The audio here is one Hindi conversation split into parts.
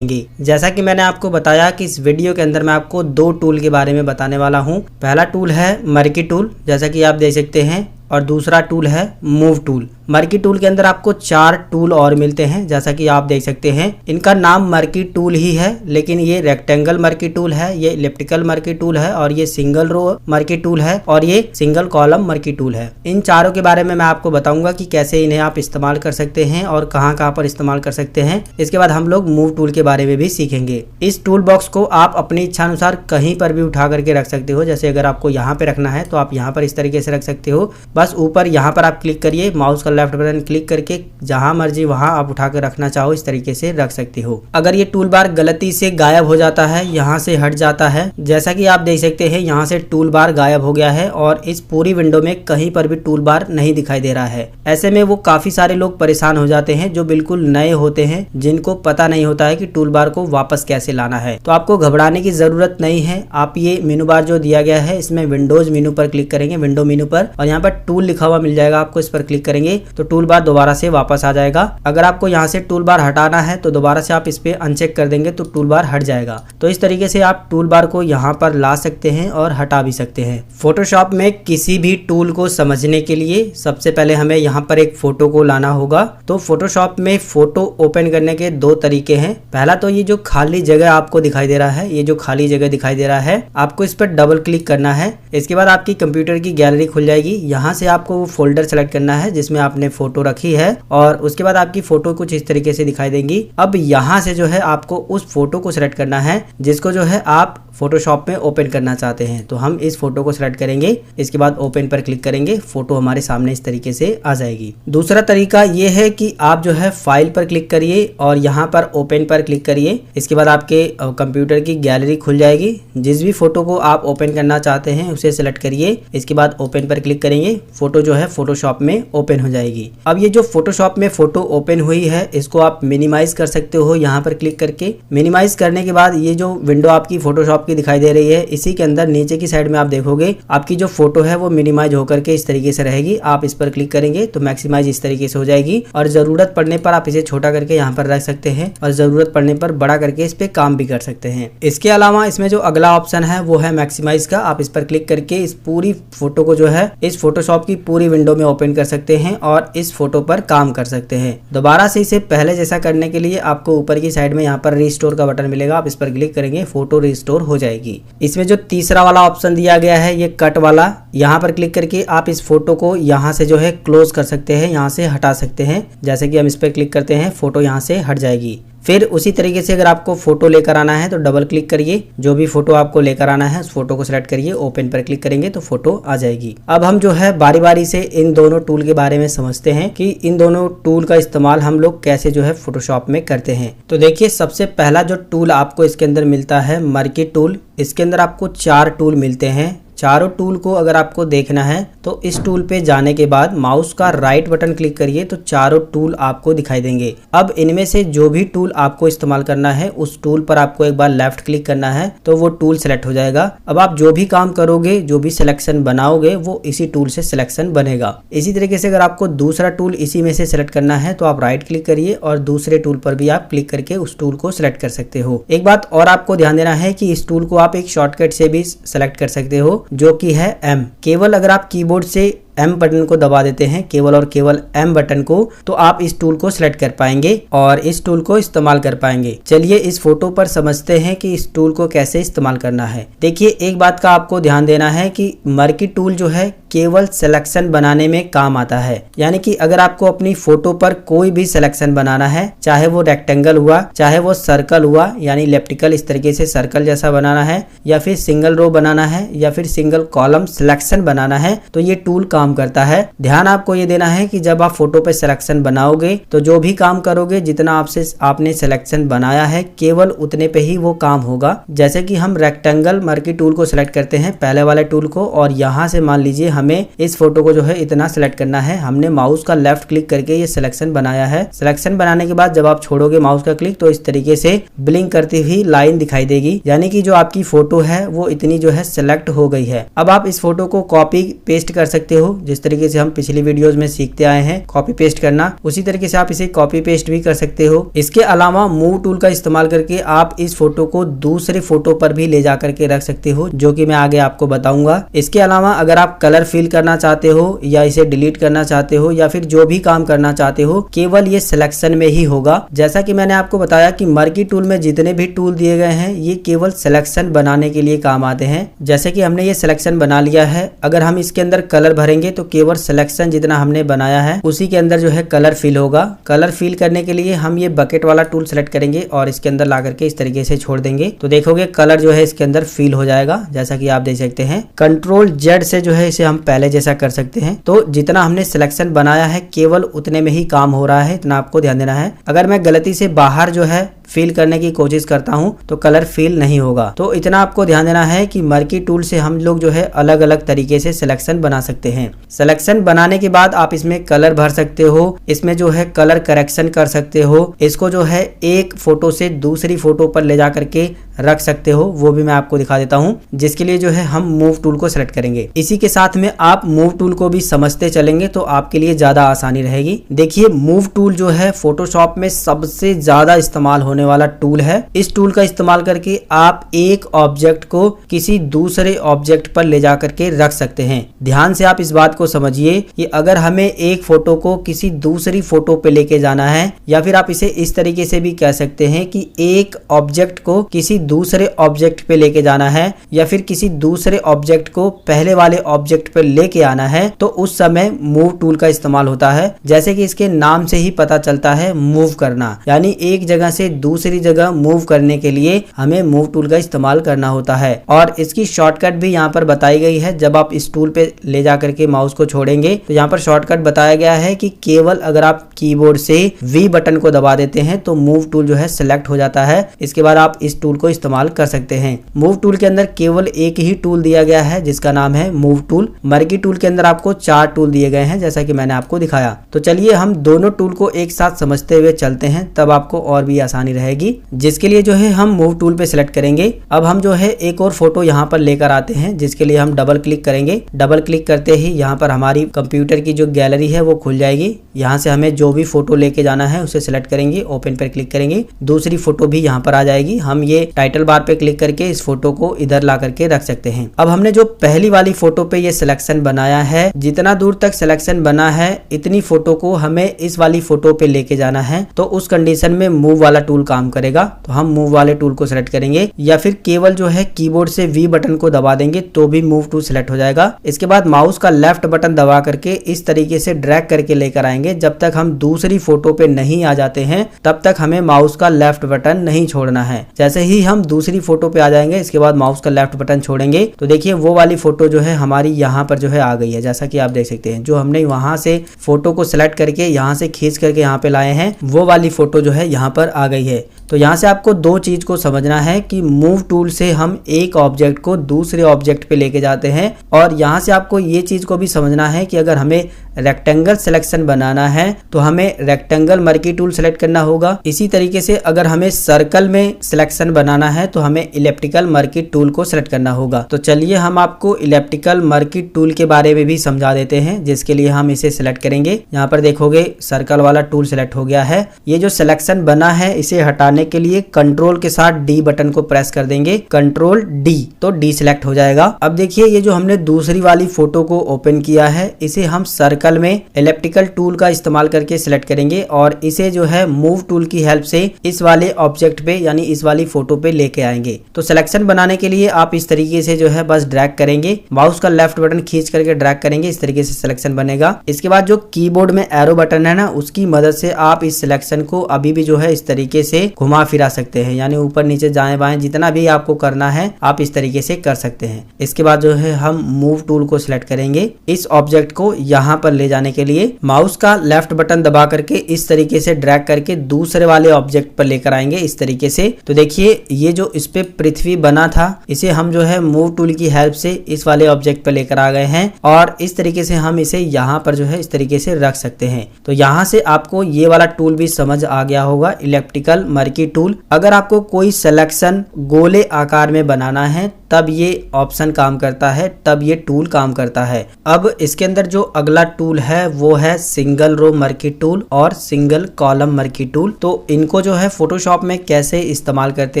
जैसा कि मैंने आपको बताया कि इस वीडियो के अंदर मैं आपको दो टूल के बारे में बताने वाला हूं। पहला टूल है मर्की टूल, जैसा कि आप देख सकते हैं, और दूसरा टूल है मूव टूल। मर्की टूल के अंदर आपको 4 टूल और मिलते हैं, जैसा कि आप देख सकते हैं। इनका नाम मर्की टूल ही है, लेकिन ये रेक्टेंगल मर्की टूल है, ये इलिप्टिकल मर्की टूल है, और ये सिंगल रो मर्की टूल है, और ये सिंगल कॉलम मर्की टूल है। इन चारों के बारे में मैं आपको बताऊंगा कि कैसे इन्हें आप इस्तेमाल कर सकते हैं और कहां पर इस्तेमाल कर सकते हैं। इसके बाद हम लोग मूव टूल के बारे में भी सीखेंगे। इस टूल बॉक्स को आप अपनी इच्छा अनुसार कहीं पर भी उठा करके रख सकते हो। जैसे अगर आपको यहाँ पे रखना है तो आप यहाँ पर इस तरीके से रख सकते हो। बस ऊपर यहाँ पर आप क्लिक करिए, माउस का लेफ्ट बटन क्लिक करके जहां मर्जी वहां आप उठा कर रखना चाहो इस तरीके से रख सकते हो। अगर ये टूल बार गलती से गायब हो जाता है, यहाँ से हट जाता है, जैसा कि आप देख सकते हैं यहाँ से टूल बार गायब हो गया है और इस पूरी विंडो में कहीं पर भी टूल बार नहीं दिखाई दे रहा है। ऐसे में वो काफी सारे लोग परेशान हो जाते हैं जो बिल्कुल नए होते हैं, जिनको पता नहीं होता है कि टूल बार को वापस कैसे लाना है। तो आपको घबराने की जरूरत नहीं है। आप ये मेनू बार जो दिया गया है इसमें विंडोज मेनू पर क्लिक करेंगे, विंडो मेनू पर, और यहाँ पर टूल लिखा हुआ मिल जाएगा आपको। इस पर क्लिक करेंगे तो टूल बार दोबारा से वापस आ जाएगा। अगर आपको यहाँ से टूल बार हटाना है तो दोबारा से आप इस पे अनचेक कर देंगे तो टूल बार हट जाएगा। तो इस तरीके से आप टूल बार को यहाँ पर ला सकते हैं और हटा भी सकते हैं। फोटोशॉप में किसी भी टूल को समझने के लिए सबसे पहले हमें यहाँ पर एक फोटो को लाना होगा। तो फोटोशॉप में फोटो ओपन करने के 2 तरीके हैं। पहला तो ये जो खाली जगह आपको दिखाई दे रहा है, ये जो खाली जगह दिखाई दे रहा है, आपको इस पर डबल क्लिक करना है। इसके बाद आपकी कंप्यूटर की गैलरी खुल जाएगी। यहाँ से आपको वो फोल्डर सेलेक्ट करना है जिसमें आपने फोटो रखी है, और उसके बाद आपकी फोटो कुछ इस तरीके से दिखाई देंगी। अब यहाँ से जो है आपको उस फोटो को सिलेक्ट करना है जिसको जो है आप फोटोशॉप में ओपन करना चाहते हैं। तो हम इस फोटो को सिलेक्ट करेंगे, इसके बाद ओपन पर क्लिक करेंगे, फोटो हमारे सामने इस तरीके से आ जाएगी। दूसरा तरीका ये है कि आप जो है फाइल पर क्लिक करिए और यहाँ पर ओपन पर क्लिक करिए। इसके बाद आपके कंप्यूटर की गैलरी खुल जाएगी। जिस भी फोटो को आप ओपन करना चाहते हैं उसे सिलेक्ट करिए, इसके बाद ओपन पर क्लिक करेंगे, फोटो जो है फोटोशॉप में ओपन हो जाएगी। अब ये जो फोटोशॉप में फोटो ओपन हुई है इसको आप मिनिमाइज कर सकते हो यहाँ पर क्लिक करके। मिनिमाइज करने के बाद ये जो विंडो आपकी फोटोशॉप की दिखाई दे रही है, इसी के अंदर नीचे की साइड में आप देखोगे आपकी जो फोटो है वो मिनिमाइज होकर के इस तरीके से रहेगी। आप इस पर क्लिक करेंगे तो मैक्सिमाइज इस तरीके से हो जाएगी, और जरूरत पड़ने पर आप इसे छोटा करके यहाँ पर रख सकते हैं और जरूरत पड़ने पर बड़ा करके इस पे काम भी कर सकते हैं। इसके अलावा इसमें जो अगला ऑप्शन है वो है मैक्सिमाइज का। आप इस पर क्लिक करके इस पूरी फोटो को जो है इस फोटोशॉप की पूरी विंडो में ओपन कर सकते हैं और इस फोटो पर काम कर सकते हैं। दोबारा से इसे पहले जैसा करने के लिए आपको ऊपर की साइड में यहाँ पर रिस्टोर का बटन मिलेगा, आप इस पर क्लिक करेंगे, फोटो रिस्टोर हो जाएगी। इसमें जो तीसरा वाला ऑप्शन दिया गया है ये कट वाला, यहाँ पर क्लिक करके आप इस फोटो को यहाँ से जो है क्लोज कर सकते हैं, यहाँ से हटा सकते हैं। जैसे कि हम इस पर क्लिक करते हैं, फोटो यहाँ से हट जाएगी। फिर उसी तरीके से अगर आपको फोटो लेकर आना है तो डबल क्लिक करिए, जो भी फोटो आपको लेकर आना है उस फोटो को सिलेक्ट करिए, ओपन पर क्लिक करेंगे तो फोटो आ जाएगी। अब हम जो है बारी बारी से इन दोनों टूल के बारे में समझते हैं कि इन दोनों टूल का इस्तेमाल हम लोग कैसे जो है फोटोशॉप में करते हैं। तो देखिए, सबसे पहला जो टूल आपको इसके अंदर मिलता है मर्की टूल। इसके अंदर आपको 4 टूल मिलते हैं। चारों टूल को अगर आपको देखना है तो इस टूल पे जाने के बाद माउस का राइट बटन क्लिक करिए तो चारों टूल आपको दिखाई देंगे। अब इनमें से जो भी टूल आपको इस्तेमाल करना है उस टूल पर आपको एक बार लेफ्ट क्लिक करना है तो वो टूल सेलेक्ट हो जाएगा। अब आप जो भी काम करोगे, जो भी सिलेक्शन बनाओगे, वो इसी टूल से सिलेक्शन बनेगा। इसी तरीके से अगर आपको दूसरा टूल इसी में से सिलेक्ट करना है तो आप राइट क्लिक करिए और दूसरे टूल पर भी आप क्लिक करके उस टूल को सिलेक्ट कर सकते हो। एक बात और आपको ध्यान देना है कि इस टूल को आप एक शॉर्टकट से भी सिलेक्ट कर सकते हो, जो कि है M। केवल अगर आप कीबोर्ड से M बटन को दबा देते हैं, केवल और केवल M बटन को, तो आप इस टूल को सिलेक्ट कर पाएंगे और इस टूल को इस्तेमाल कर पाएंगे। चलिए इस फोटो पर समझते हैं कि इस टूल को कैसे इस्तेमाल करना है। देखिए, एक बात का आपको ध्यान देना है कि मर्की टूल जो है केवल सिलेक्शन बनाने में काम आता है। यानी कि अगर आपको अपनी फोटो पर कोई भी सिलेक्शन बनाना है, चाहे वो रेक्टेंगल हुआ, चाहे वो सर्कल हुआ, यानी इलिप्टिकल इस तरीके से सर्कल जैसा बनाना है, या फिर सिंगल रो बनाना है, या फिर सिंगल कॉलम सिलेक्शन बनाना है, तो ये टूल काम करता है। ध्यान आपको ये देना है कि जब आप फोटो पे सिलेक्शन बनाओगे तो जो भी काम करोगे, जितना आपने सिलेक्शन बनाया है, केवल उतने पे ही वो काम होगा। जैसे कि हम रेक्टेंगल मर्की टूल को सिलेक्ट करते हैं, पहले वाले टूल को, और यहाँ से मान लीजिए हमें इस फोटो को जो है इतना सिलेक्ट करना है। हमने माउस का लेफ्ट क्लिक करके ये सिलेक्शन बनाया है। सिलेक्शन बनाने के बाद जब आप छोड़ोगे माउस का क्लिक तो इस तरीके से ब्लिंक करती हुई लाइन दिखाई देगी, यानी कि जो आपकी फोटो है वो इतनी जो है सिलेक्ट हो गई है। अब आप इस फोटो को कॉपी पेस्ट कर सकते हो, जिस तरीके से हम पिछली वीडियोस में सीखते आए हैं कॉपी पेस्ट करना, उसी तरीके से आप इसे कॉपी पेस्ट भी कर सकते हो। इसके अलावा मूव टूल का इस्तेमाल करके आप इस फोटो को दूसरे फोटो पर भी ले जा करके रख सकते हो, जो कि मैं आगे आपको बताऊंगा। इसके अलावा अगर आप कलर फिल करना चाहते हो या इसे डिलीट करना चाहते हो या फिर जो भी काम करना चाहते हो, केवल ये सिलेक्शन में ही होगा। जैसा कि मैंने आपको बताया कि मर्की टूल में जितने भी टूल दिए गए हैं ये केवल सिलेक्शन बनाने के लिए काम आते हैं। जैसे कि हमने ये सिलेक्शन बना लिया है, अगर हम इसके अंदर कलर भरेंगे तो केवल सिलेक्शन जितना हमने बनाया है उसी के अंदर जो है कलर फिल होगा। कलर फिल करने के लिए हम ये बकेट वाला टूल सेलेक्ट करेंगे और इसके अंदर ला करके इस तरीके से छोड़ देंगे तो देखोगे कलर जो है इसके अंदर फिल हो जाएगा, जैसा कि आप देख सकते हैं। कंट्रोल जेड से जो है इसे हम पहले जैसा कर सकते हैं। तो जितना हमने सिलेक्शन बनाया है केवल उतने में ही काम हो रहा है, इतना आपको ध्यान देना है। अगर मैं गलती से बाहर जो है फिल करने की कोशिश करता हूं तो कलर फिल नहीं होगा। तो इतना आपको ध्यान देना है कि मर्की टूल से हम लोग जो है अलग अलग तरीके से सिलेक्शन बना सकते हैं। सिलेक्शन बनाने के बाद आप इसमें कलर भर सकते हो, इसमें जो है कलर करेक्शन कर सकते हो, इसको जो है एक फोटो से दूसरी फोटो पर ले जा करके रख सकते हो, वो भी मैं आपको दिखा देता हूं। जिसके लिए जो है हम मूव टूल को सेलेक्ट करेंगे। इसी के साथ में आप मूव टूल को भी समझते चलेंगे तो आपके लिए ज्यादा आसानी रहेगी। देखिए मूव टूल जो है फोटोशॉप में सबसे ज्यादा इस्तेमाल होने वाला टूल है। इस टूल का इस्तेमाल करके आप एक ऑब्जेक्ट को किसी दूसरे ऑब्जेक्ट पर ले जा करके रख सकते हैं। ध्यान से आप इस बात को समझिए कि अगर हमें एक फोटो को किसी दूसरी फोटो पे लेके जाना है, या फिर आप इसे इस तरीके से भी कह सकते हैं कि एक ऑब्जेक्ट को किसी दूसरे ऑब्जेक्ट पे लेके जाना है या फिर किसी दूसरे ऑब्जेक्ट को पहले वाले ऑब्जेक्ट पे लेके आना है, तो उस समय मूव टूल का इस्तेमाल होता है। जैसे कि इसके नाम से ही पता चलता है मूव करना, यानी एक जगह से दूसरी जगह मूव करने के लिए हमें मूव टूल का इस्तेमाल करना होता है। और इसकी शॉर्टकट भी यहाँ पर बताई गई है। जब आप इस टूल पे ले जा करके माउस को छोड़ेंगे तो यहाँ पर शॉर्टकट बताया गया है कि केवल अगर आप कीबोर्ड से वी बटन को दबा देते हैं तो मूव टूल जो है सिलेक्ट हो जाता है। इसके बाद आप इस टूल को इस्तेमाल कर सकते हैं। मूव टूल के अंदर केवल एक ही टूल दिया गया है जिसका नाम है मूव टूल। मर्की टूल के अंदर आपको 4 टूल दिए गए हैं जैसा कि मैंने आपको दिखाया। तो चलिए हम दोनों टूल को एक साथ समझते हुए चलते हैं, तब आपको और भी आसानी रहेगी। जिसके लिए जो है हम मूव टूल पे सिलेक्ट करेंगे। अब हम जो है एक और फोटो यहाँ पर लेकर आते हैं, जिसके लिए हम डबल क्लिक करेंगे। डबल क्लिक करते ही यहाँ पर हमारी कंप्यूटर की जो गैलरी है वो खुल जाएगी। यहाँ से हमें जो भी फोटो लेके जाना है उसे सिलेक्ट करेंगे, ओपन पर क्लिक करेंगे, दूसरी फोटो भी यहाँ पर आ जाएगी। हम ये टाइटल बार पे क्लिक करके इस फोटो को इधर ला करके रख सकते हैं। अब हमने जो पहली वाली फोटो पे ये सिलेक्शन बनाया है, जितना दूर तक सिलेक्शन बना है इतनी फोटो को हमें इस वाली फोटो पे लेके जाना है, तो उस कंडीशन में मूव वाला टूल काम करेगा। तो हम मूव वाले टूल को सिलेक्ट करेंगे या फिर केवल जो है कीबोर्ड से वी बटन को दबा देंगे तो भी मूव टूल सिलेक्ट हो जाएगा। इसके बाद माउस का लेफ्ट बटन दबा करके इस तरीके से ड्रैग करके लेकर आएंगे। जब तक हम दूसरी फोटो पे नहीं आ जाते हैं तब तक हमें माउस का लेफ्ट बटन नहीं छोड़ना है। जैसे ही हम दूसरी फोटो पे आ जाएंगे इसके बाद माउस का लेफ्ट बटन छोड़ेंगे तो देखिए वो वाली फोटो जो है हमारी यहाँ पर जो है आ गई है। जैसा कि आप देख सकते हैं, जो हमने वहां से फोटो को सिलेक्ट करके यहाँ से खींच करके यहाँ पे लाए हैं, वो वाली फोटो जो है यहाँ पर आ गई है। तो यहाँ से आपको दो चीज को समझना है कि मूव टूल से हम एक ऑब्जेक्ट को दूसरे ऑब्जेक्ट पे लेके जाते हैं, और यहाँ से आपको ये चीज को भी समझना है कि अगर हमें रेक्टेंगल सिलेक्शन बनाना है तो हमें रेक्टेंगल मर्की टूल सेलेक्ट करना होगा। इसी तरीके से अगर हमें सर्कल में सिलेक्शन बनाना है तो हमें इलेप्टिकल मर्की टूल को सेलेक्ट करना होगा। तो चलिए हम आपको इलेप्टिकल मर्की टूल के बारे में भी समझा देते हैं, जिसके लिए हम इसे सिलेक्ट करेंगे। यहाँ पर देखोगे सर्कल वाला टूल सिलेक्ट हो गया है। ये जो सिलेक्शन बना है इसे हटाने के लिए कंट्रोल के साथ डी बटन को प्रेस कर देंगे, कंट्रोल डी, तो डी सिलेक्ट हो जाएगा। अब देखिए ये जो हमने दूसरी वाली फोटो को ओपन किया है इसे हम सर्कल में इलेप्टिकल टूल का इस्तेमाल करके सिलेक्ट करेंगे और इसे जो है मूव टूल की हेल्प से इस वाले ऑब्जेक्ट पे यानी इस वाली फोटो पे लेके आएंगे। तो सिलेक्शन बनाने के लिए आप इस तरीके से जो है बस ड्रैग करेंगे, माउस का लेफ्ट बटन खींच करके ड्रैग करेंगे, इस तरीके से सिलेक्शन बनेगा। इसके बाद जो कीबोर्ड में एरो बटन है ना, उसकी मदद से आप इस सिलेक्शन को अभी भी जो है इस तरीके से घुमा फिरा सकते हैं, यानी ऊपर नीचे दाएं बाएं जितना भी आपको करना है आप इस तरीके से कर सकते हैं। इसके बाद जो है हम मूव टूल को सिलेक्ट करेंगे। इस ऑब्जेक्ट को यहाँ पर ले जाने के लिए माउस का लेफ्ट बटन दबा करके इस तरीके से ड्रैग करके दूसरे वाले ऑब्जेक्ट पर लेकर आएंगे इस तरीके से। तो देखिए ये जो इस पे पृथ्वी बना था इसे हम जो है मूव टूल की हेल्प से इस वाले ऑब्जेक्ट पर लेकर आ गए हैं और इस तरीके से हम इसे यहाँ पर जो है इस तरीके से रख सकते हैं। तो यहाँ से आपको ये वाला टूल भी समझ आ गया होगा, इलेप्टिकल मर्की टूल। अगर आपको कोई सिलेक्शन गोले आकार में बनाना है तब ये ऑप्शन काम करता है, तब ये टूल काम करता है। अब इसके अंदर जो अगला टूल है वो है सिंगल रो मर्की टूल और सिंगल कॉलम मर्की टूल। तो इनको जो है फोटोशॉप में कैसे इस्तेमाल करते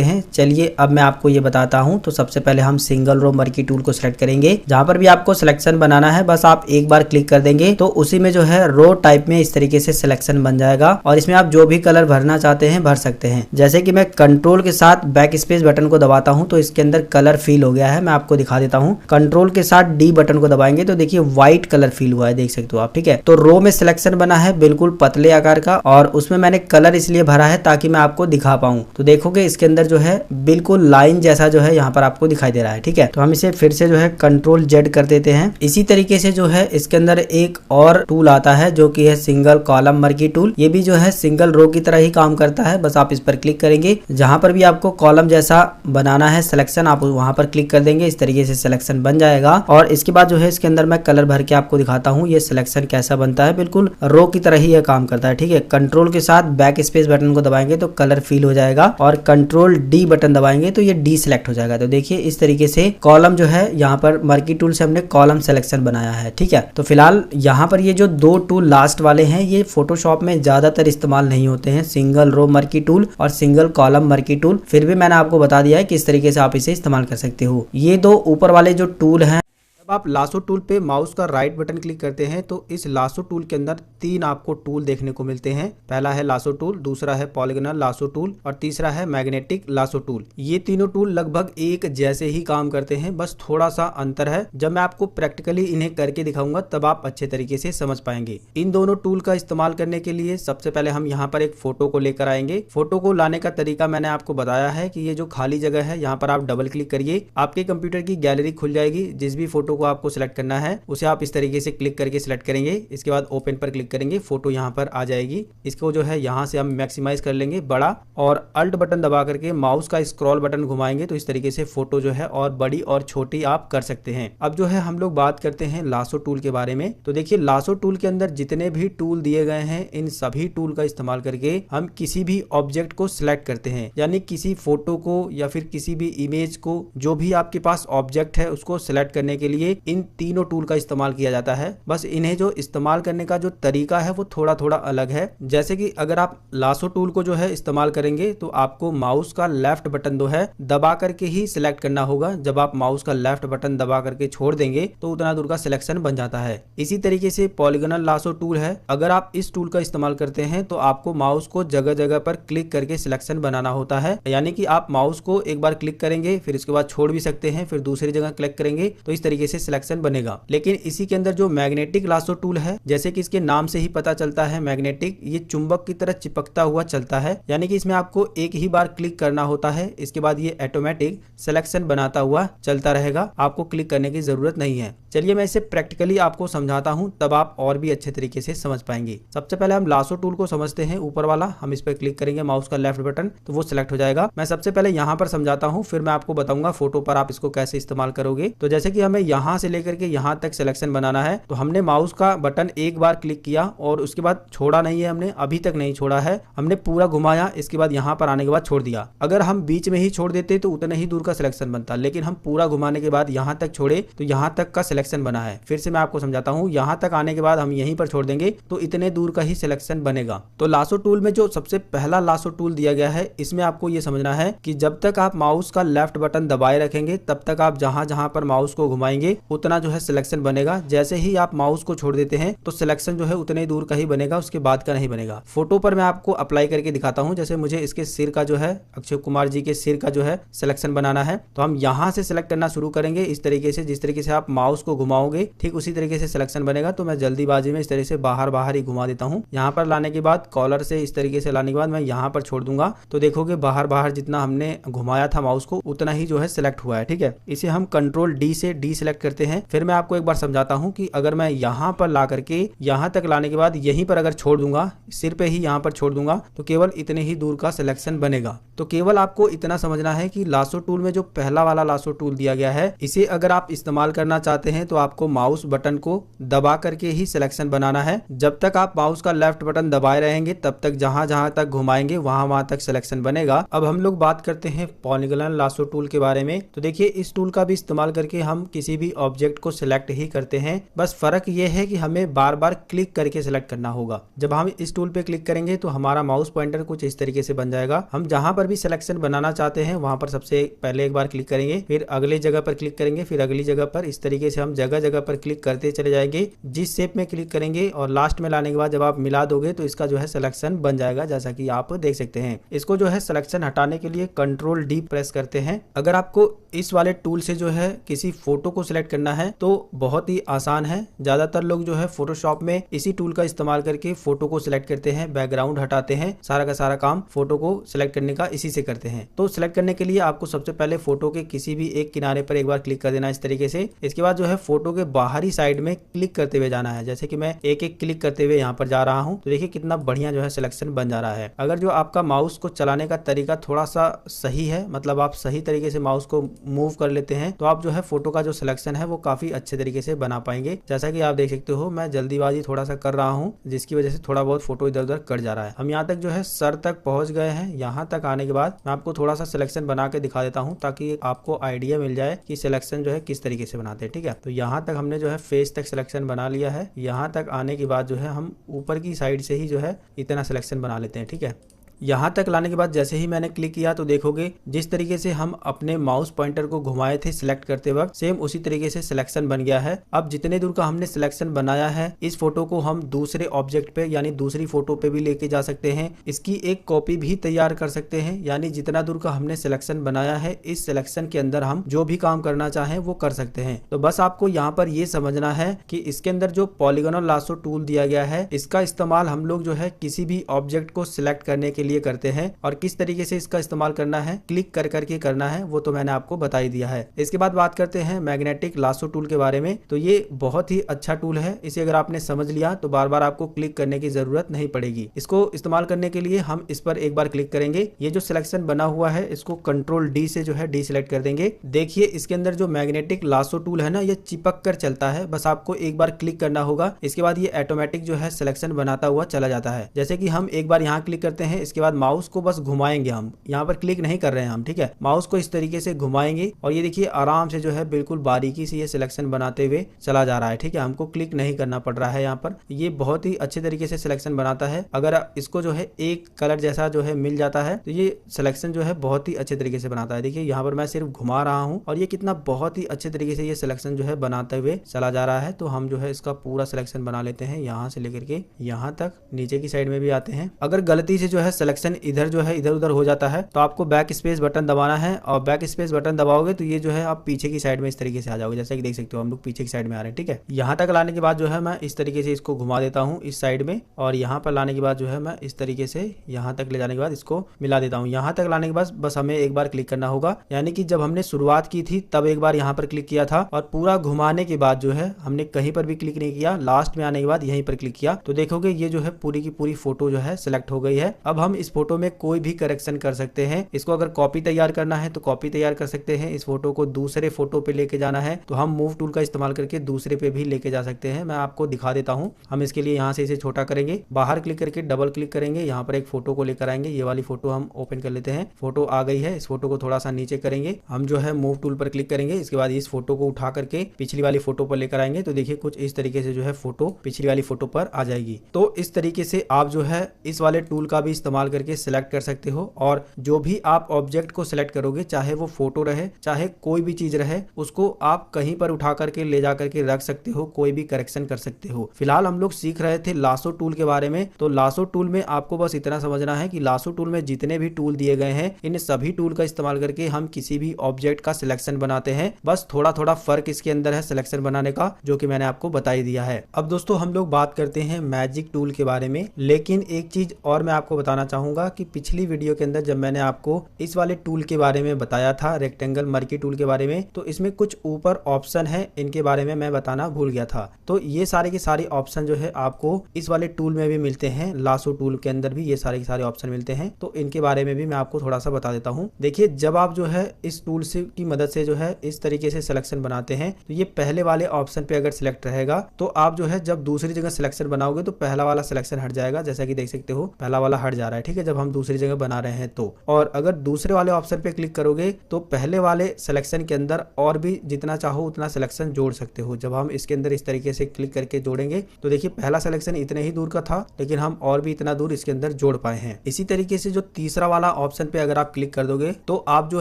हैं, चलिए अब मैं आपको ये बताता हूं। तो सबसे पहले हम सिंगल रो मर्की टूल को सिलेक्ट करेंगे। जहां पर भी आपको सिलेक्शन बनाना है बस आप एक बार क्लिक कर देंगे तो उसी में जो है रो टाइप में इस तरीके से सिलेक्शन बन जाएगा और इसमें आप जो भी कलर भरना चाहते हैं भर सकते हैं। जैसे कि मैं कंट्रोल के साथ बैक स्पेस बटन को दबाता हूं तो इसके अंदर कलर फिल हो गया है। मैं आपको दिखा देता हूं। कंट्रोल के साथ डी बटन को दबाएंगे तो देखिए व्हाइट कलर फिल हुआ है, देख सकते हो आप। ठीक है, तो रो में सिलेक्शन बना है बिल्कुल पतले आकार का और उसमें मैंने कलर इसलिए भरा है ताकि मैं आपको दिखा पाऊं। तो देखोगे इसके अंदर जो है बिल्कुल लाइन जैसा जो है यहाँ पर आपको दिखाई दे रहा है। ठीक है, तो हम इसे फिर से जो है कंट्रोल जेड कर देते हैं। इसी तरीके से जो है इसके अंदर एक और टूल आता है जो कि है सिंगल कॉलम मर्की टूल। ये भी जो है सिंगल रो की तरह ही काम करता है। बस आप इस पर क्लिक करेंगे, जहां पर भी आपको कॉलम जैसा बनाना है सिलेक्शन आप वहां पर क्लिक कर देंगे, इस तरीके से सिलेक्शन बन जाएगा। और इसके बाद जो है इसके अंदर मैं कलर भर के आपको दिखाता हूँ ये सिलेक्शन कैसा बनता है। बिल्कुल रो की तरह ही यह काम करता है। ठीक है, कंट्रोल के साथ बैक स्पेस बटन को दबाएंगे तो कलर फिल हो जाएगा और कंट्रोल डी बटन दबाएंगे तो ये डी सिलेक्ट हो जाएगा। तो देखिए इस तरीके से कॉलम जो है यहाँ पर मर्की टूल से हमने कॉलम सिलेक्शन बनाया है। ठीक है, तो फिलहाल यहाँ पर ये जो दो टूल लास्ट वाले हैं ये फोटोशॉप में ज्यादातर इस्तेमाल नहीं होते हैं, सिंगल रो मर्की टूल और सिंगल कॉलम मर्की टूल। फिर भी मैंने आपको बता दिया है किस तरीके से आप इसे इस्तेमाल कर सकते हो। ये दो ऊपर वाले जो टूल हैं, आप लासो टूल पे माउस का राइट बटन क्लिक करते हैं तो इस लासो टूल के अंदर तीन आपको टूल देखने को मिलते हैं। पहला है लासो टूल, दूसरा है पॉलीगोनल लासो टूल और तीसरा है मैग्नेटिक लासो टूल। ये तीनों टूल लगभग एक जैसे ही काम करते हैं, बस थोड़ा सा अंतर है। जब मैं आपको प्रैक्टिकली इन्हें करके दिखाऊंगा तब आप अच्छे तरीके से समझ पाएंगे। इन दोनों टूल का इस्तेमाल करने के लिए सबसे पहले हम यहाँ पर एक फोटो को लेकर आएंगे। फोटो को लाने का तरीका मैंने आपको बताया है कि ये जो खाली जगह है यहाँ पर आप डबल क्लिक करिए, आपके कंप्यूटर की गैलरी खुल जाएगी। जिस भी फोटो को आपको सिलेक्ट करना है उसे आप इस तरीके से क्लिक करके सिलेक्ट करेंगे। इसके बाद ओपन पर क्लिक करेंगे, फोटो यहाँ पर आ जाएगी। इसको जो है यहाँ से हम मैक्सिमाइज कर लेंगे बड़ा और अल्ट बटन दबा करके माउस का स्क्रॉल बटन घुमाएंगे तो इस तरीके से फोटो जो है और बड़ी और छोटी आप कर सकते हैं। अब जो है हम लोग बात करते हैं लासो टूल के बारे में। तो देखिए लासो टूल के अंदर जितने भी टूल दिए गए हैं इन सभी टूल का इस्तेमाल करके हम किसी भी ऑब्जेक्ट को सिलेक्ट करते हैं, यानी किसी फोटो को या फिर किसी भी इमेज को, जो भी आपके पास ऑब्जेक्ट है उसको सिलेक्ट करने के लिए इन तीनों टूल का इस्तेमाल किया जाता है। बस इन्हें जो इस्तेमाल करने का जो तरीका है वो थोड़ा थोड़ा अलग है। जैसे कि अगर आप लासो टूल को जो है इस्तेमाल करेंगे तो आपको माउस का लेफ्ट बटन जो है दबा करके ही सिलेक्ट करना होगा। जब आप माउस का लेफ्ट बटन दबा करके छोड़ देंगे तो उतना दूर का सिलेक्शन बन जाता है। इसी तरीके से पॉलीगोनल लासो टूल है, अगर आप इस टूल का इस्तेमाल करते हैं तो आपको माउस को जगह जगह पर क्लिक करके सिलेक्शन बनाना होता है। यानी कि आप माउस को एक बार क्लिक करेंगे फिर इसके बाद छोड़ भी सकते हैं, फिर दूसरी जगह क्लिक करेंगे तो इस तरीके से सिलेक्शन बनेगा। लेकिन इसी के अंदर जो मैग्नेटिक लासो टूल है, जैसे कि इसके नाम से ही पता चलता है मैग्नेटिक, ये चुंबक की तरह चिपकता हुआ चलता है। यानी कि इसमें आपको एक ही बार क्लिक करना होता है, इसके बाद ये ऑटोमेटिक सिलेक्शन बनाता हुआ चलता रहेगा, आपको क्लिक करने की जरूरत नहीं है। चलिए मैं इसे प्रैक्टिकली आपको समझाता हूं, तब आप और भी अच्छे तरीके से समझ पाएंगे। सबसे पहले हम लासो टूल को समझते हैं। ऊपर वाला हम इस पर क्लिक करेंगे माउस का लेफ्ट बटन तो वो सिलेक्ट हो जाएगा। मैं सबसे पहले यहाँ पर समझाता हूँ, फिर मैं आपको बताऊंगा फोटो पर आप इसको कैसे इस्तेमाल करोगे। तो जैसे कि हमें यहाँ से लेकर के यहाँ तक सिलेक्शन बनाना है तो हमने माउस का बटन एक बार क्लिक किया और उसके बाद छोड़ा नहीं है, हमने अभी तक नहीं छोड़ा है, हमने पूरा घुमाया, इसके बाद यहाँ पर आने के बाद छोड़ दिया। अगर हम बीच में ही छोड़ देते तो उतना ही दूर का सिलेक्शन बनता, लेकिन हम पूरा घुमाने के बाद यहाँ तक छोड़े तो यहाँ तक का सिलेक्शन बना है। फिर से मैं आपको समझाता हूँ, यहाँ तक आने के बाद हम यहीं पर छोड़ देंगे तो इतने दूर का ही सिलेक्शन बनेगा। तो लासो टूल में जो सबसे पहला लासो टूल दिया गया है, इसमें आपको ये समझना है कि जब तक आप माउस का लेफ्ट बटन दबाए रखेंगे तब तक आप जहां जहां पर माउस को घुमाएंगे उतना जो है सिलेक्शन बनेगा। जैसे ही आप माउस को छोड़ देते हैं तो सिलेक्शन जो है उतने दूर का ही बनेगा, उसके बाद का नहीं बनेगा। फोटो पर मैं आपको अप्लाई करके दिखाता हूं। जैसे मुझे इसके सिर का जो है, अक्षय कुमार जी के सिर का जो है सिलेक्शन बनाना है, तो हम यहाँ से सिलेक्ट करना शुरू करेंगे इस तरीके से। जिस तरीके से आप माउस को घुमाओगे ठीक उसी तरीके से सिलेक्शन बनेगा। तो मैं जल्दीबाजी में इस तरीके से बाहर बाहर ही घुमा देता हूँ। यहाँ पर लाने के बाद कॉलर से इस तरीके से लाने के बाद मैं यहाँ पर छोड़ दूंगा तो देखोगे बाहर बाहर जितना हमने घुमाया था माउस को उतना ही जो है सिलेक्ट हुआ है। ठीक है, इसे हम कंट्रोल डी से डी सिलेक्ट सिलेक्ट करते हैं। फिर मैं आपको एक बार समझाता हूँ कि अगर मैं यहाँ पर ला करके यहाँ तक लाने के बाद यहीं पर अगर छोड़ दूंगा, सिर पे ही यहाँ पर छोड़ दूंगा, तो केवल इतने ही दूर का सिलेक्शन बनेगा। तो केवल आपको इतना समझना है कि लासो टूल में जो पहला वाला लासो टूल दिया गया है, इसे अगर आप इस्तेमाल करना चाहते हैं तो आपको माउस बटन को दबा करके ही सिलेक्शन बनाना है। जब तक आप माउस का लेफ्ट बटन दबाए रहेंगे तब तक जहां जहां तक घुमाएंगे वहां तक सिलेक्शन बनेगा। अब हम लोग बात करते हैं पॉलीगॉनल लासो टूल के बारे में। तो देखिए, इस टूल का भी इस्तेमाल करके हम किसी भी ऑब्जेक्ट को सिलेक्ट ही करते हैं। बस फर्क ये है कि हमें बार बार क्लिक करके सिलेक्ट करना होगा। जब हम इस टूल पे क्लिक करेंगे तो हमारा माउस पॉइंटर कुछ इस तरीके से बन जाएगा। हम जहां पर भी सिलेक्शन बनाना चाहते हैं वहां पर सबसे पहले एक बार क्लिक करेंगे, फिर अगले जगह पर क्लिक करेंगे, फिर अगली जगह पर। इस तरीके से हम जगह जगह पर क्लिक करते चले जाएंगे। जिस शेप में क्लिक करेंगे और लास्ट में लाने के बाद जब आप मिला दोगे तो इसका जो है सिलेक्शन बन जाएगा, जैसा कि आप देख सकते हैं। इसको जो है सिलेक्शन हटाने के लिए कंट्रोल डी प्रेस करते हैं। अगर आपको इस वाले टूल से जो है किसी फोटो को सिलेक्ट करना है तो बहुत ही आसान है। ज्यादातर लोग जो है फोटोशॉप में इसी टूल का इस्तेमाल करके फोटो को सिलेक्ट करते हैं, बैकग्राउंड हटाते हैं, सारा का सारा काम फोटो को सिलेक्ट करने का इसी से करते हैं। तो सिलेक्ट करने के लिए आपको सबसे पहले फोटो के किसी भी एक किनारे पर एक बार क्लिक कर देना इस तरीके से। इसके बाद जो है फोटो के बाहरी साइड में क्लिक करते हुए जाना है। जैसे कि मैं एक एक क्लिक करते हुए यहाँ पर जा रहा हूँ, तो देखिए कितना बढ़िया जो है सिलेक्शन बन जा रहा है। अगर जो आपका माउस को चलाने का तरीका थोड़ा सा सही है, मतलब आप सही तरीके से माउस को मूव कर लेते हैं, तो आप जो है फोटो का जो सिलेक्शन है वो काफी अच्छे तरीके से बना पाएंगे। जैसा कि आप देख सकते हो, मैं जल्दीबाजी थोड़ा सा कर रहा हूँ, जिसकी वजह से थोड़ा बहुत फोटो इधर उधर कट जा रहा है। हम यहाँ तक जो है सर तक पहुंच गए हैं। यहाँ तक आने के बाद मैं आपको थोड़ा सा सिलेक्शन बना के दिखा देता हूँ, ताकि आपको आइडिया मिल जाए कि सिलेक्शन जो है किस तरीके से बनाते हैं। ठीक है, तो यहाँ तक हमने जो है फेस तक सिलेक्शन बना लिया है। यहाँ तक आने के बाद जो है हम ऊपर की साइड से ही जो है इतना सिलेक्शन बना लेते हैं। ठीक है, यहाँ तक लाने के बाद जैसे ही मैंने क्लिक किया तो देखोगे जिस तरीके से हम अपने माउस पॉइंटर को घुमाए थे सिलेक्ट करते वक्त, सेम उसी तरीके से सिलेक्शन बन गया है। अब जितने दूर का हमने सिलेक्शन बनाया है, इस फोटो को हम दूसरे ऑब्जेक्ट पे यानी दूसरी फोटो पे भी लेके जा सकते हैं। इसकी एक कॉपी भी तैयार कर सकते हैं, यानी जितना दूर का हमने सिलेक्शन बनाया है, इस सिलेक्शन के अंदर हम जो भी काम करना चाहें वो कर सकते हैं। तो बस आपको यहाँ पर ये समझना है कि इसके अंदर जो पॉलीगॉनल लासो टूल दिया गया है, इसका इस्तेमाल हम लोग जो है किसी भी ऑब्जेक्ट को सिलेक्ट करने के लिए करते हैं। और किस तरीके से इसका इस्तेमाल करना है, क्लिक कर करके करना है, वो तो मैंने आपको बता ही दिया है। इसके बाद बात करते हैं मैग्नेटिक लासो टूल के बारे में। तो ये बहुत ही अच्छा टूल है। इसे अगर आपने समझ लिया तो बार बार आपको क्लिक करने की जरूरत नहीं पड़ेगी। इसको इस्तेमाल करने के लिए हम इस पर एक बार क्लिक करेंगे। ये जो सिलेक्शन बना हुआ है इसको कंट्रोल डी से जो है डी सिलेक्ट कर देंगे। देखिए इसके अंदर जो मैग्नेटिक लासो टूल है ना, ये चिपक कर चलता है। बस आपको एक बार क्लिक करना होगा। इसके बाद ये ऑटोमेटिक जो है सिलेक्शन बनाता हुआ चला जाता है। जैसे कि हम एक बार यहाँ क्लिक करते हैं, इसके बाद माउस को बस घुमाएंगे, हम यहाँ पर क्लिक नहीं कर रहे हैं हम। ठीक है, माउस को इस तरीके से घुमाएंगे और ये देखिए आराम से जो है बिल्कुल बारीकी से ये सिलेक्शन बनाते हुए चला जा रहा है। ठीक है, हमको क्लिक नहीं करना पड़ रहा है। यहाँ पर ये बहुत ही अच्छे तरीके से सिलेक्शन बनाता है। अगर इसको जो है एक कलर जैसा जो है मिल जाता है तो ये सिलेक्शन जो है बहुत ही अच्छे तरीके से बनाता है। देखिए यहाँ पर मैं सिर्फ घुमा रहा हूँ और ये कितना बहुत ही अच्छे तरीके से ये सिलेक्शन जो है बनाते हुए चला जा रहा है। तो हम जो है इसका पूरा सिलेक्शन बना लेते हैं, यहाँ से लेकर के यहाँ तक, नीचे की साइड में भी आते हैं। अगर गलती से जो है सिलेक्शन इधर जो है इधर उधर हो जाता है तो आपको बैक स्पेस बटन दबाना है, और बैक स्पेस बटन दबाओगे तो ये जो है आप पीछे की साइड में इस तरीके से आ जाओगे। जैसा कि देख सकते हो हम लोग पीछे की साइड में आ रहे हैं। ठीक है, यहाँ तक लाने के बाद जो है मैं इस तरीके से इसको घुमा देता हूँ इस साइड में, और यहाँ पर लाने के बाद जो है मैं इस तरीके से यहाँ तक ले जाने के बाद इसको मिला देता हूँ। यहाँ तक लाने के बाद बस हमें एक बार क्लिक करना होगा, यानी कि जब हमने शुरुआत की थी तब एक बार यहाँ पर क्लिक किया था, और पूरा घुमाने के बाद जो है हमने कहीं पर भी क्लिक नहीं किया, लास्ट में आने के बाद यहीं पर क्लिक किया तो देखोगे ये जो है पूरी की पूरी फोटो जो है सिलेक्ट हो गई है। अब हम इस फोटो में कोई भी करेक्शन कर सकते हैं। इसको अगर कॉपी तैयार करना है तो कॉपी तैयार कर सकते हैं। इस फोटो को दूसरे फोटो पे लेके जाना है तो हम मूव टूल का इस्तेमाल करके दूसरे पे भी लेके जा सकते हैं। मैं आपको दिखा देता हूँ। हम इसके लिए यहाँ से इसे छोटा करेंगे, बाहर क्लिक करके डबल क्लिक करेंगे, यहाँ पर एक फोटो को लेकर आएंगे। ये वाली फोटो हम ओपन कर लेते हैं। फोटो आ गई है, इस फोटो को थोड़ा सा नीचे करेंगे, हम जो है मूव टूल पर क्लिक करेंगे। इसके बाद इस फोटो को उठा करके पिछली वाली फोटो पर लेकर आएंगे तो देखिए कुछ इस तरीके से जो है फोटो पिछली वाली फोटो पर आ जाएगी। तो इस तरीके से आप जो है इस वाले टूल का भी इस्तेमाल करके सिलेक्ट कर सकते हो, और जो भी आप ऑब्जेक्ट को सिलेक्ट करोगे, चाहे वो फोटो रहे चाहे कोई भी चीज रहे, उसको आप कहीं पर उठा करके ले जा करके रख सकते हो, कोई भी करेक्शन कर सकते हो। फिलहाल हम लोग सीख रहे थे लासो टूल के बारे में। तो लासो टूल में आपको बस इतना समझना है कि लासो टूल में जितने भी टूल दिए गए हैं, इन सभी टूल का इस्तेमाल करके हम किसी भी ऑब्जेक्ट का सिलेक्शन बनाते हैं। बस थोड़ा थोड़ा फर्क इसके अंदर है सिलेक्शन बनाने का, जो कि मैंने आपको बता ही दिया है। अब दोस्तों हम लोग बात करते हैं मैजिक टूल के बारे में, लेकिन एक चीज और मैं आपको बताना चाहूंगा कि पिछली वीडियो के अंदर जब मैंने आपको इस वाले टूल के बारे में बताया था, रेक्टेंगल मर्की टूल के बारे में, तो इसमें कुछ ऊपर ऑप्शन है, इनके बारे में मैं बताना भूल गया था। तो ये सारे के सारे ऑप्शन जो है आपको इस वाले टूल में भी मिलते हैं, लासो टूल के अंदर भी ये सारे के सारे ऑप्शन मिलते हैं। तो इनके बारे में भी मैं आपको थोड़ा सा बता देता हूँ। देखिए, जब आप जो है इस टूल से की मदद से जो है इस तरीके से सिलेक्शन बनाते हैं, तो ये पहले वाले ऑप्शन पे अगर सिलेक्ट रहेगा तो आप जो है जब दूसरी जगह सिलेक्शन बनाओगे तो पहला वाला सिलेक्शन हट जाएगा। जैसा कि देख सकते हो पहला वाला हट जा रहा है, ठीक है, जब हम दूसरी जगह बना रहे हैं तो। और अगर दूसरे वाले ऑप्शन पे क्लिक करोगे तो पहले वाले सिलेक्शन के अंदर और भी जितना चाहो उतना सिलेक्शन जोड़ सकते हो। जब हम इसके अंदर इस तरीके से क्लिक करके जोड़ेंगे तो देखिए पहला सिलेक्शन इतने ही दूर का था, लेकिन हम और भी इतना दूर इसके अंदर जोड़ पाए हैं। इसी तरीके से जो तीसरा वाला ऑप्शन पे अगर आप क्लिक कर दोगे तो आप जो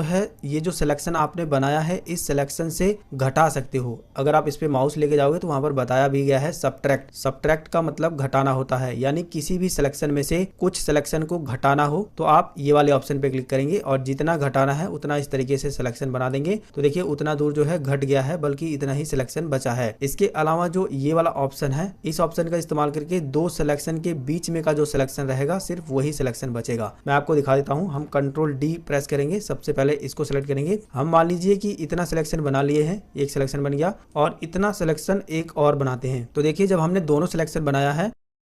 है ये जो सिलेक्शन आपने बनाया है इस सिलेक्शन से घटा सकते हो। अगर आप इस पे माउस लेके जाओगे तो वहां पर बताया भी गया है सब्ट्रैक्ट। सब्ट्रैक्ट का मतलब घटाना होता है, यानी किसी भी सिलेक्शन में से कुछ सिलेक्शन को घटाना हो तो आप ये वाले ऑप्शन पे क्लिक करेंगे और जितना घटाना है उतना इस तरीके से सिलेक्शन बना देंगे। तो देखिए उतना दूर जो है घट गया है, बल्कि इतना ही सिलेक्शन बचा है। इसके अलावा जो ये वाला ऑप्शन है, इस ऑप्शन का इस्तेमाल करके दो सिलेक्शन के बीच में का जो सिलेक्शन रहेगा सिर्फ वही सिलेक्शन बचेगा। मैं आपको दिखा देता हूँ। हम कंट्रोल डी प्रेस करेंगे, सबसे पहले इसको सिलेक्ट करेंगे। हम मान लीजिए कि इतना सिलेक्शन बना लिए हैं, एक सिलेक्शन बन गया और इतना सिलेक्शन एक और बनाते हैं। तो देखिए जब हमने दोनों सिलेक्शन बनाया है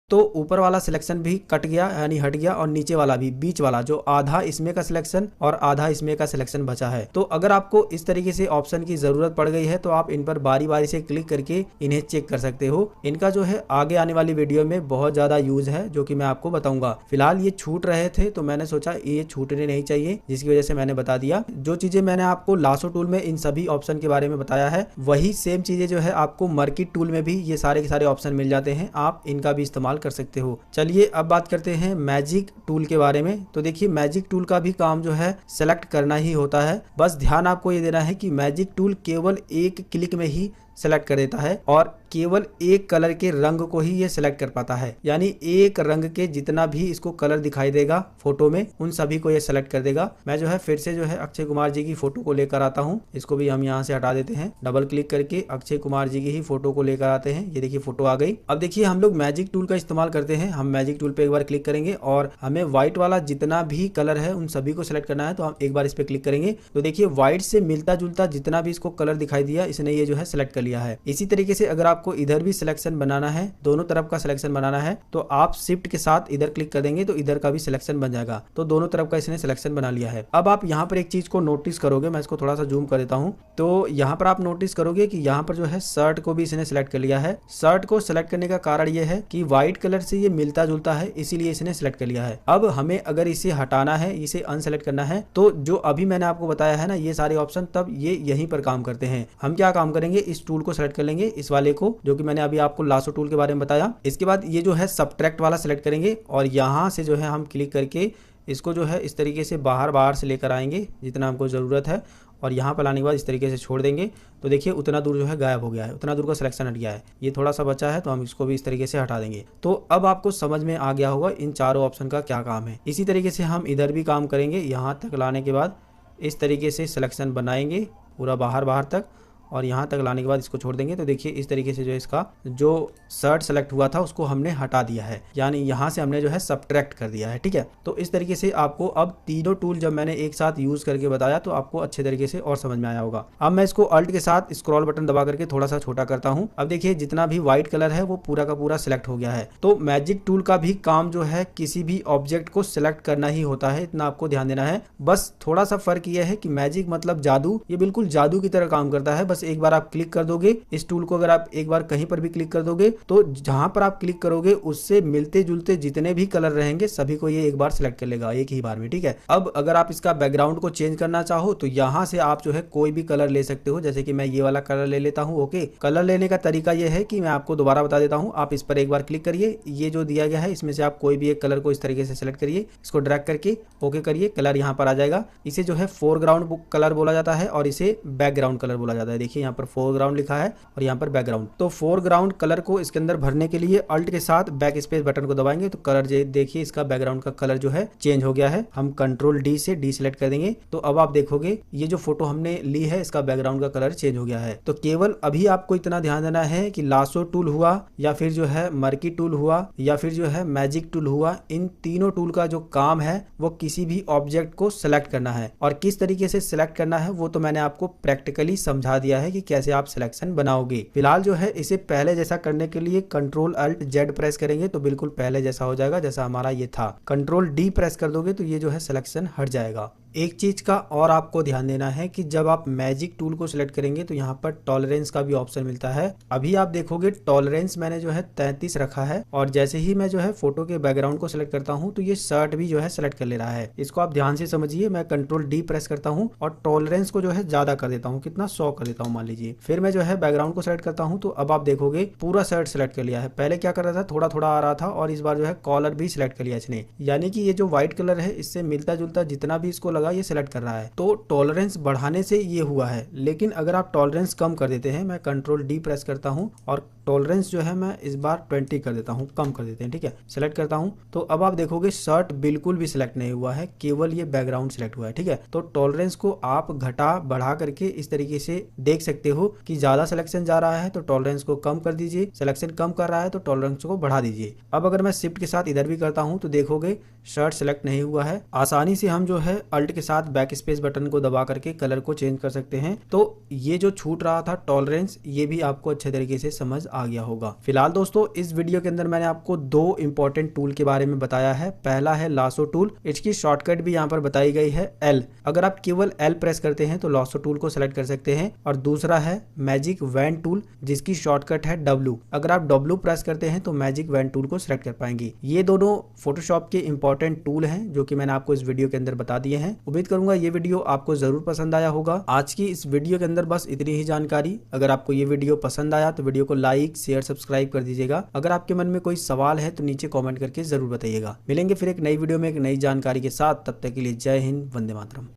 तो ऊपर वाला सिलेक्शन भी कट गया, यानी हट गया, और नीचे वाला भी, बीच वाला जो आधा इसमें का सिलेक्शन और आधा इसमें का सिलेक्शन बचा है। तो अगर आपको इस तरीके से ऑप्शन की जरूरत पड़ गई है तो आप इन पर बारी बारी से क्लिक करके इन्हें चेक कर सकते हो। इनका जो है आगे आने वाली वीडियो में बहुत ज्यादा यूज है, जो कि मैं आपको बताऊंगा। फिलहाल ये छूट रहे थे तो मैंने सोचा ये छूटने नहीं चाहिए, जिसकी वजह से मैंने बता दिया। जो चीजें मैंने आपको लासो टूल में इन सभी ऑप्शन के बारे में बताया है, वही सेम चीजें जो है आपको मर्की टूल में भी ये सारे के सारे ऑप्शन मिल जाते हैं। आप इनका भी इस्तेमाल कर सकते हो। चलिए अब बात करते हैं मैजिक टूल के बारे में। तो देखिए मैजिक टूल का भी काम जो है सेलेक्ट करना ही होता है। बस ध्यान आपको ये देना है कि मैजिक टूल केवल एक क्लिक में ही सेलेक्ट कर देता है और केवल एक कलर के रंग को ही ये सिलेक्ट कर पाता है, यानी एक रंग के जितना भी इसको कलर दिखाई देगा फोटो में उन सभी को ये सिलेक्ट कर देगा। मैं जो है फिर से जो है अक्षय कुमार जी की फोटो को लेकर आता हूँ। इसको भी हम यहाँ से हटा देते हैं, डबल क्लिक करके अक्षय कुमार जी की ही फोटो को लेकर आते हैं। ये देखिए फोटो आ गई। अब देखिए हम लोग मैजिक टूल का इस्तेमाल करते हैं। हम मैजिक टूल पे एक बार क्लिक करेंगे और हमें व्हाइट वाला जितना भी कलर है उन सभी को सिलेक्ट करना है। तो हम एक बार इस पे क्लिक करेंगे तो देखिए व्हाइट से मिलता जुलता जितना भी इसको कलर दिखाई दिया इसने ये जो है सिलेक्ट कर लिया है। इसी तरीके से अगर आपको इधर भी सिलेक्शन बनाना है, दोनों तरफ का सिलेक्शन बनाना है, तो आप शिफ्ट के साथ इधर क्लिक कर देंगे तो इधर का भी सिलेक्शन बन जाएगा। तो दोनों तरफ का इसने सिलेक्शन बना लिया है। अब आप यहाँ पर एक चीज को नोटिस करोगे, मैं इसको थोड़ा सा जूम कर देता हूँ। तो यहाँ पर आप नोटिस करोगे कि यहाँ पर जो है शर्ट को भी इसने सिलेक्ट कर लिया है। शर्ट को सिलेक्ट करने का कारण ये है कि व्हाइट कलर से ये मिलता जुलता है, इसीलिए इसने सिलेक्ट कर लिया है। अब हमें अगर इसे हटाना है, इसे अनसेलेक्ट करना है, तो जो अभी मैंने आपको बताया है ना ये सारे ऑप्शन, तब ये यहीं पर काम करते हैं। हम क्या काम करेंगे, इस टूल को सिलेक्ट कर लेंगे, इस वाले को जो कि मैंने अभी आपको लासो टूल के बारे में बताया। इसके बाद ये जो है सब्ट्रैक्ट वाला सिलेक्ट करेंगे और यहाँ से जो है हम क्लिक करके इसको जो है इस तरीके से बाहर से लेकर आएंगे जितना हमको ज़रूरत है, और यहाँ पर लाने के बाद इस तरीके से छोड़ देंगे। तो देखिए उतना दूर जो है गायब हो गया है, उतना दूर का सिलेक्शन हट गया है। ये थोड़ा सा बचा है तो हम इसको भी इस तरीके से हटा देंगे। तो अब आपको समझ में आ गया होगा इन चारों ऑप्शन का क्या काम है। इसी तरीके से हम इधर भी काम करेंगे। यहाँ तक लाने के बाद इस तरीके से सिलेक्शन बनाएंगे पूरा बाहर तक, और यहाँ तक लाने के बाद इसको छोड़ देंगे। तो देखिए इस तरीके से जो इसका जो शर्ट सेलेक्ट हुआ था उसको हमने हटा दिया है, यानी यहाँ से हमने जो है सब्ट्रैक्ट कर दिया है। ठीक है, तो इस तरीके से आपको अब तीनों टूल जब मैंने एक साथ यूज करके बताया तो आपको अच्छे तरीके से और समझ में आया होगा। अब मैं इसको अल्ट के साथ स्क्रॉल बटन दबा करके थोड़ा सा छोटा करता हूँ। अब देखिए जितना भी व्हाइट कलर है वो पूरा का पूरा सिलेक्ट हो गया है। तो मैजिक टूल का भी काम जो है किसी भी ऑब्जेक्ट को सिलेक्ट करना ही होता है, इतना आपको ध्यान देना है। बस थोड़ा सा फर्क यह है कि मैजिक मतलब जादू, ये बिल्कुल जादू की तरह काम करता है। बस एक बार आप क्लिक कर दोगे इस टूल को, अगर आप एक बार कहीं पर भी क्लिक कर दोगे तो जहां पर आप क्लिक करोगे उससे मिलते जुलते जितने भी कलर रहेंगे सभी को ये एक बार सिलेक्ट कर लेगा, एक ही बार में। ठीक है, अब अगर आप इसका बैकग्राउंड को चेंज करना चाहो तो यहाँ से आप जो है कोई भी कलर ले सकते हो। जैसे कि मैं ये वाला कलर ले लेता हूँ। ओके, कलर लेने का तरीका ये है कि मैं आपको दोबारा बता देता हूँ। आप इस पर एक बार क्लिक करिए, ये जो दिया गया है इसमें से आप कोई भी एक कलर को इस तरीके से सिलेक्ट करिए, इसको ड्रैग करके ओके करिए, कलर यहाँ पर आ जाएगा। इसे जो है फोरग्राउंड कलर बोला जाता है और इसे बैकग्राउंड कलर बोला जाता है। देखिए देखिए यहाँ पर फोरग्राउंड लिखा है और यहाँ पर बैकग्राउंड। तो फोरग्राउंड कलर को इसके अंदर भरने के लिए अल्ट के साथ बैक स्पेस बटन को दबाएंगे तो कलर देखिए इसका बैकग्राउंड का कलर जो है चेंज हो गया है। हम कंट्रोल डी से डी सिलेक्ट कर देंगे तो अब आप देखोगे ये जो फोटो हमने ली है इसका बैकग्राउंड का कलर चेंज हो गया है। तो केवल अभी आपको इतना ध्यान देना है कि लासो टूल हुआ या फिर जो है मर्की टूल हुआ या फिर जो है मैजिक टूल हुआ, इन तीनों टूल का जो काम है वो किसी भी ऑब्जेक्ट को सिलेक्ट करना है और किस तरीके से सिलेक्ट करना है वो तो मैंने आपको प्रैक्टिकली समझा दिया है कि कैसे आप सिलेक्शन बनाओगे। फिलहाल जो है इसे पहले जैसा करने के लिए कंट्रोल अल्ट जेड प्रेस करेंगे तो बिल्कुल पहले जैसा हो जाएगा जैसा हमारा ये था। कंट्रोल डी प्रेस कर दोगे तो ये जो है सिलेक्शन हट जाएगा। एक चीज का और आपको ध्यान देना है कि जब आप मैजिक टूल को सिलेक्ट करेंगे तो यहाँ पर टॉलरेंस का भी ऑप्शन मिलता है। अभी आप देखोगे टॉलरेंस मैंने जो है 33 रखा है और जैसे ही मैं जो है फोटो के बैकग्राउंड को सिलेक्ट करता हूँ तो ये शर्ट भी जो है सिलेक्ट कर ले रहा है। इसको आप ध्यान से समझिए। मैं कंट्रोल डी प्रेस करता हूँ और टॉलरेंस को जो है ज्यादा कर देता हूँ, कितना 100 कर देता हूँ मान लीजिए। फिर मैं जो है बैकग्राउंड को सिलेक्ट करता हूँ तो अब आप देखोगे पूरा शर्ट सिलेक्ट कर लिया है। पहले क्या कर रहा था, थोड़ा थोड़ा आ रहा था और इस बार जो है कॉलर भी सिलेक्ट कर लिया इसने, यानी कि ये जो व्हाइट कलर है इससे मिलता जुलता जितना भी इसको लगा ये सिलेक्ट कर रहा है। तो टॉलरेंस बढ़ाने से ये हुआ है, लेकिन अगर आप टॉलरेंस कम कर देते हैं, मैं कंट्रोल डी प्रेस करता हूं और टॉलरेंस जो है मैं इस बार 20 कर देता हूं, कम कर देते हैं, ठीक है। सिलेक्ट करता हूं तो अब आप देखोगे शर्ट बिल्कुल भी सिलेक्ट नहीं हुआ है, केवल ये बैकग्राउंड सिलेक्ट हुआ है, ठीक है। तो टॉलरेंस को आप घटा बढ़ा करके इस तरीके से देख सकते हो कि ज्यादा सिलेक्शन जा रहा है तो टॉलरेंस को कम कर दीजिए, सिलेक्शन कम कर रहा है तो टॉलरेंस को बढ़ा दीजिए। अब अगर मैं शिफ्ट के साथ इधर भी करता हूं तो देखोगे शर्ट सिलेक्ट नहीं हुआ है। आसानी से हम जो है अल्ट के साथ बैक स्पेस बटन को दबा करके कलर को चेंज कर सकते हैं। तो ये जो छूट रहा था टॉलरेंस, ये भी आपको अच्छे तरीके से समझ आ गया होगा। फिलहाल दोस्तों इस वीडियो के अंदर मैंने आपको दो इंपॉर्टेंट टूल के बारे में बताया है। पहला है लासो टूल, इसकी शॉर्टकट भी यहाँ पर बताई गई है एल। अगर आप केवल एल प्रेस करते हैं तो लासो टूल को सिलेक्ट कर सकते हैं। और दूसरा है मैजिक वैन टूल जिसकी शॉर्टकट है डब्ल्यू। अगर आप डब्ल्यू प्रेस करते हैं तो मैजिक वैन टूल को सिलेक्ट कर पाएंगे। ये दोनों फोटोशॉप के इंपॉर्टेंट टूल हैं जो कि मैंने आपको इस वीडियो के अंदर बता दिए हैं। उम्मीद करूंगा ये वीडियो आपको जरूर पसंद आया होगा। आज की इस वीडियो के अंदर बस इतनी ही जानकारी। अगर आपको ये वीडियो पसंद आया तो वीडियो को लाइक शेयर सब्सक्राइब कर दीजिएगा। अगर आपके मन में कोई सवाल है तो नीचे कमेंट करके जरूर बताइएगा। मिलेंगे फिर एक नई वीडियो में एक नई जानकारी के साथ, तब तक के लिए जय हिंद, वंदे मातरम।